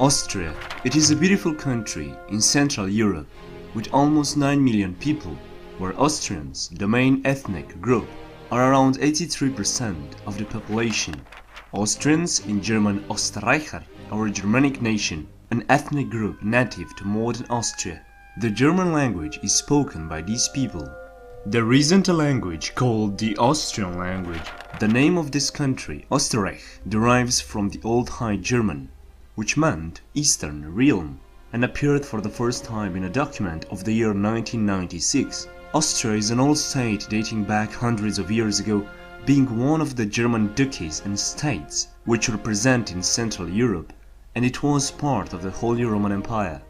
Austria. It is a beautiful country in Central Europe with almost 9 million people, where Austrians, the main ethnic group, are around 83% of the population. Austrians, in German Österreicher, are a Germanic nation, an ethnic group native to modern Austria. The German language is spoken by these people. There isn't a language called the Austrian language. The name of this country, Österreich, derives from the Old High German, which meant Eastern Realm, and appeared for the first time in a document of the year 1996. Austria is an old state dating back hundreds of years ago, being one of the German duchies and states which were present in Central Europe, and it was part of the Holy Roman Empire.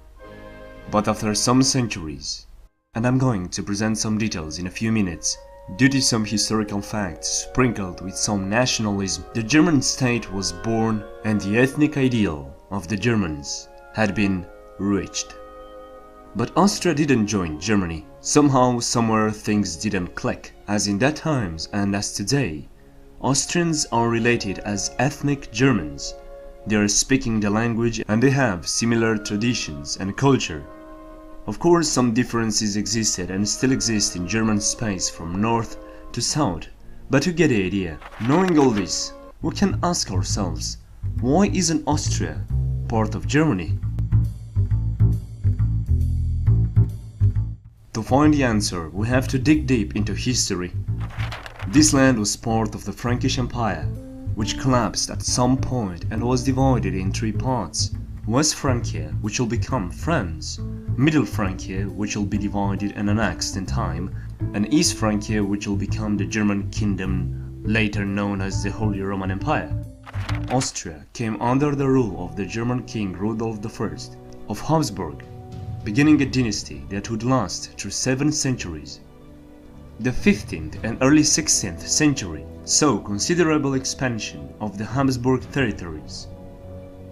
But after some centuries, and I'm going to present some details in a few minutes, due to some historical facts sprinkled with some nationalism, the German state was born and the ethnic ideal of the Germans had been reached. But Austria didn't join Germany. Somehow, somewhere things didn't click. As in that times and as today, Austrians are related as ethnic Germans. They are speaking the language and they have similar traditions and culture. Of course, some differences existed and still exist in German space from north to south, but you get the idea. Knowing all this, we can ask ourselves, why isn't Austria part of Germany? To find the answer, we have to dig deep into history. This land was part of the Frankish Empire, which collapsed at some point and was divided in three parts. West Francia, which will become France, Middle Francia, which will be divided and annexed in time, and East Francia, which will become the German kingdom, later known as the Holy Roman Empire. Austria came under the rule of the German king Rudolf I of Habsburg, beginning a dynasty that would last through 7 centuries. The 15th and early 16th century saw considerable expansion of the Habsburg territories.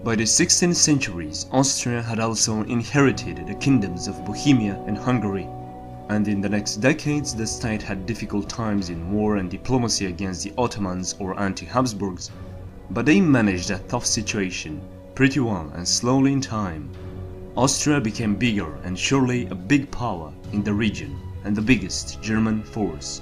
By the 16th centuries, Austria had also inherited the kingdoms of Bohemia and Hungary, and in the next decades the state had difficult times in war and diplomacy against the Ottomans or anti-Habsburgs, but they managed that tough situation pretty well, and slowly in time, Austria became bigger and surely a big power in the region and the biggest German force.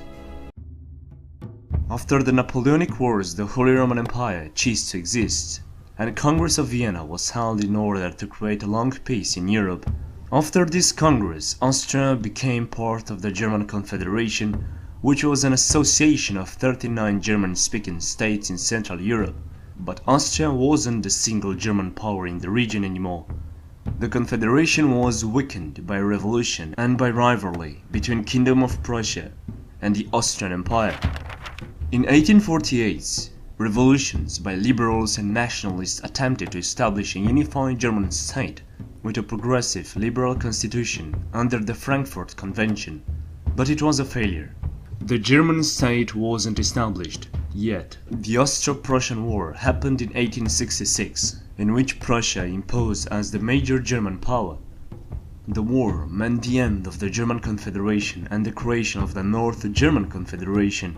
After the Napoleonic Wars, the Holy Roman Empire ceased to exist, and Congress of Vienna was held in order to create a long peace in Europe. After this Congress, Austria became part of the German Confederation, which was an association of 39 German-speaking states in Central Europe. But Austria wasn't the single German power in the region anymore. The Confederation was weakened by revolution and by rivalry between Kingdom of Prussia and the Austrian Empire. In 1848, revolutions by liberals and nationalists attempted to establish a unified German state with a progressive liberal constitution under the Frankfurt Convention, but it was a failure. The German state wasn't established yet. The Austro-Prussian War happened in 1866, in which Prussia imposed as the major German power. The war meant the end of the German Confederation and the creation of the North German Confederation,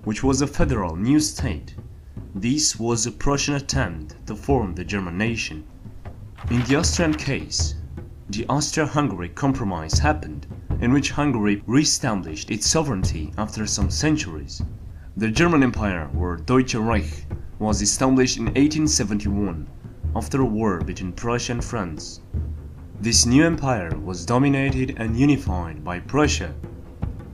which was a federal new state. This was a Prussian attempt to form the German nation. In the Austrian case, the Austria-Hungary Compromise happened, in which Hungary re-established its sovereignty after some centuries. The German Empire, or Deutsche Reich, was established in 1871 after a war between Prussia and France. This new empire was dominated and unified by Prussia,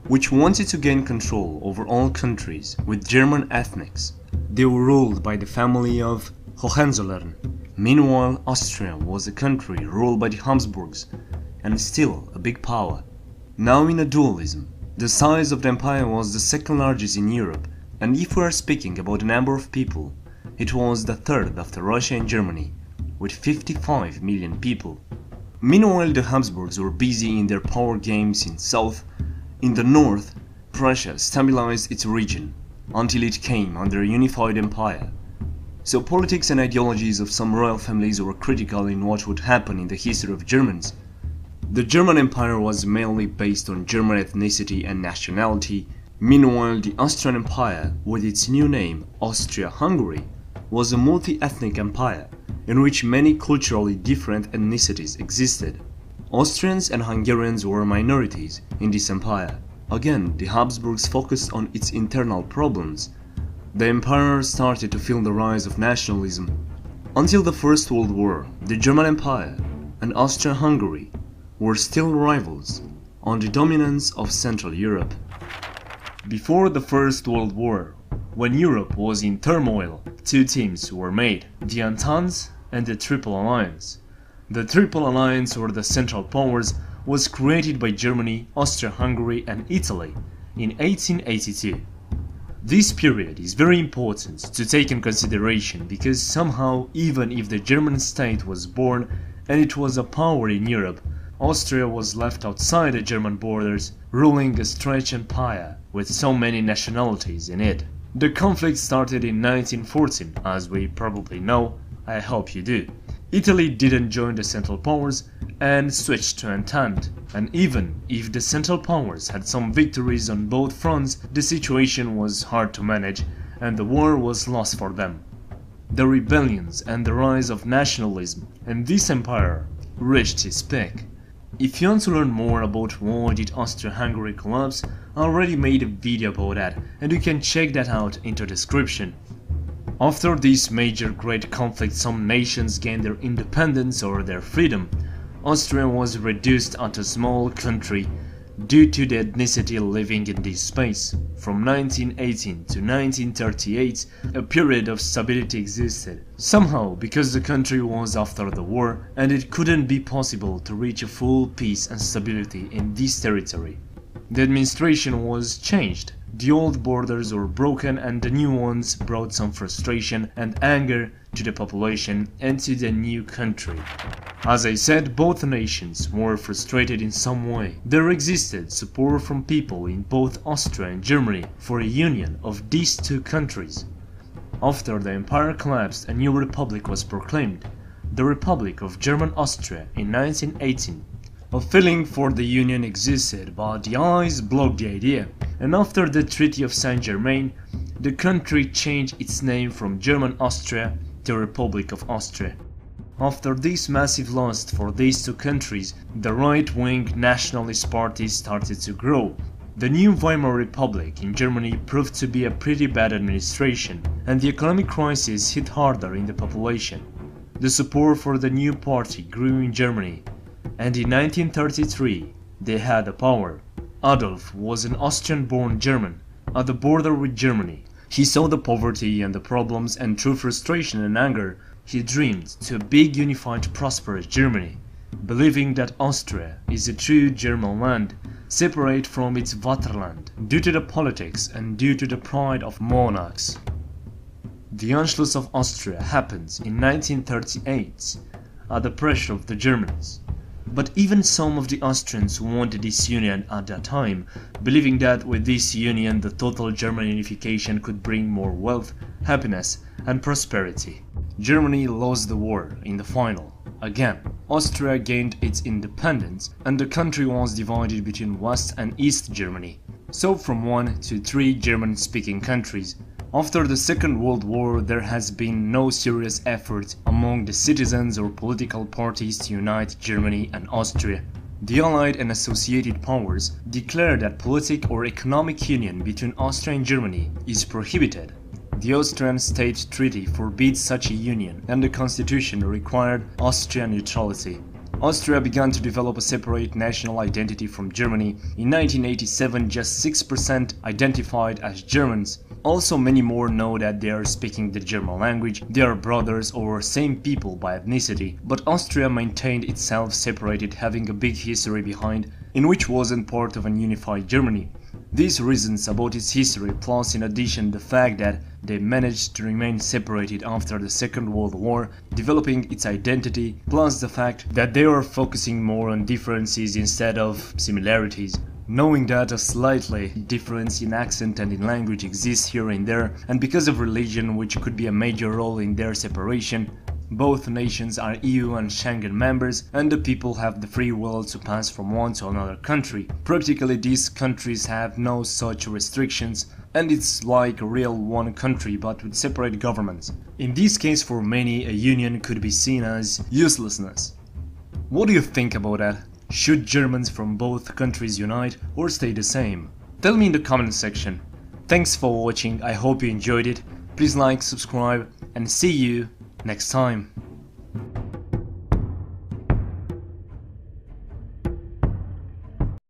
which wanted to gain control over all countries with German ethnics. They were ruled by the family of Hohenzollern. Meanwhile, Austria was a country ruled by the Habsburgs, and still a big power. Now in a dualism, the size of the empire was the second largest in Europe, and if we are speaking about the number of people, it was the third after Russia and Germany, with 55 million people. Meanwhile, the Habsburgs were busy in their power games in south. In the north, Prussia stabilized its region until it came under a unified empire. So politics and ideologies of some royal families were critical in what would happen in the history of Germans. The German Empire was mainly based on German ethnicity and nationality. Meanwhile, the Austrian Empire, with its new name Austria-Hungary, was a multi-ethnic empire, in which many culturally different ethnicities existed. Austrians and Hungarians were minorities in this empire. Again, the Habsburgs focused on its internal problems. The empire started to feel the rise of nationalism. Until the First World War, the German Empire and Austria-Hungary were still rivals on the dominance of Central Europe. Before the First World War, when Europe was in turmoil, two teams were made, the Entente and the Triple Alliance. The Triple Alliance, or the Central Powers, was created by Germany, Austria-Hungary and Italy in 1882. This period is very important to take in consideration because somehow, even if the German state was born and it was a power in Europe, Austria was left outside the German borders, ruling a stretched empire with so many nationalities in it. The conflict started in 1914, as we probably know, I hope you do. Italy didn't join the Central Powers and switched to Entente, and even if the Central Powers had some victories on both fronts, the situation was hard to manage and the war was lost for them. The rebellions and the rise of nationalism in this empire reached its peak. If you want to learn more about why did Austria-Hungary collapse, I already made a video about that and you can check that out in the description. After this major great conflict, some nations gained their independence or their freedom. Austria was reduced to a small country due to the ethnicity living in this space. From 1918 to 1938, a period of stability existed. Somehow, because the country was after the war and it couldn't be possible to reach a full peace and stability in this territory. The administration was changed. The old borders were broken and the new ones brought some frustration and anger to the population and to the new country. As I said, both nations were frustrated in some way. There existed support from people in both Austria and Germany for a union of these two countries. After the empire collapsed, a new republic was proclaimed, the Republic of German Austria in 1918. A feeling for the union existed, but the Allies blocked the idea, and after the Treaty of Saint-Germain, the country changed its name from German Austria to Republic of Austria. After this massive loss for these two countries, the right-wing nationalist parties started to grow. The new Weimar Republic in Germany proved to be a pretty bad administration, and the economic crisis hit harder in the population. The support for the new party grew in Germany, and in 1933 they had the power. Adolf was an Austrian-born German at the border with Germany. He saw the poverty and the problems, and through frustration and anger he dreamed to a big unified prosperous Germany, believing that Austria is a true German land, separate from its Vaterland, due to the politics and due to the pride of monarchs. The Anschluss of Austria happened in 1938 at the pressure of the Germans. But even some of the Austrians wanted this union at that time, believing that with this union the total German unification could bring more wealth, happiness and prosperity. Germany lost the war in the final. Again, Austria gained its independence and the country was divided between West and East Germany, so from 1 to 3 German-speaking countries. After the Second World War, there has been no serious effort among the citizens or political parties to unite Germany and Austria. The Allied and associated powers declared that political or economic union between Austria and Germany is prohibited. The Austrian State Treaty forbids such a union, and the constitution required Austrian neutrality. Austria began to develop a separate national identity from Germany. In 1987, just 6% identified as Germans. Also, many more know that they are speaking the German language, they are brothers or same people by ethnicity, but Austria maintained itself separated, having a big history behind, in which wasn't part of an unified Germany. These reasons about its history, plus in addition the fact that they managed to remain separated after the Second World War, developing its identity, plus the fact that they are focusing more on differences instead of similarities. Knowing that a slightly difference in accent and in language exists here and there, and because of religion, which could be a major role in their separation, both nations are EU and Schengen members, and the people have the free will to pass from one to another country. Practically, these countries have no such restrictions, and it's like a real one country but with separate governments. In this case, for many, a union could be seen as uselessness. What do you think about that? Should Germans from both countries unite or stay the same? Tell me in the comment section. Thanks for watching, I hope you enjoyed it. Please like, subscribe, and see you next time.